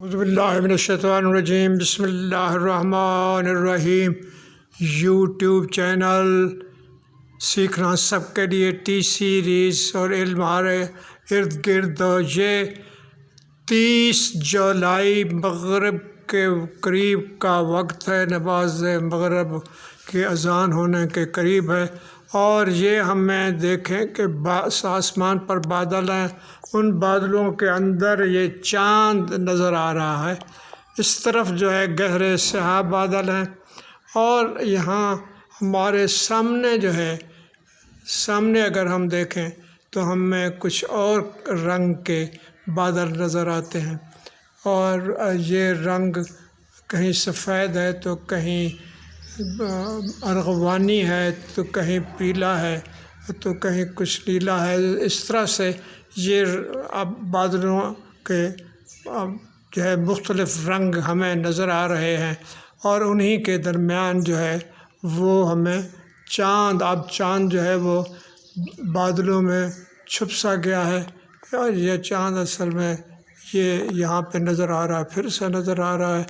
اعوذ باللہ من الشیطان الرجیم، بسم اللہ الرحمن الرحیم۔ یوٹیوب چینل سیکھنا سب کے لیے ٹی سیریز اور علم ہمارے ارد گرد۔ یہ 30 جولائی مغرب کے قریب کا وقت ہے، نماز مغرب کے اذان ہونے کے قریب ہے، اور یہ ہمیں دیکھیں کہ آسمان پر بادل ہیں، ان بادلوں کے اندر یہ چاند نظر آ رہا ہے۔ اس طرف جو ہے گہرے سیاہ بادل ہیں، اور یہاں ہمارے سامنے جو ہے، سامنے اگر ہم دیکھیں تو ہمیں کچھ اور رنگ کے بادل نظر آتے ہیں، اور یہ رنگ کہیں سفید ہے تو کہیں ارغوانی ہے تو کہیں پیلا ہے تو کہیں کچھ نیلا ہے۔ اس طرح سے یہ اب بادلوں کے جو ہے مختلف رنگ ہمیں نظر آ رہے ہیں، اور انہی کے درمیان جو ہے وہ ہمیں چاند، اب چاند جو ہے وہ بادلوں میں چھپ سا گیا ہے، اور یہ چاند اصل میں یہ یہاں پہ نظر آ رہا ہے، پھر سے نظر آ رہا ہے۔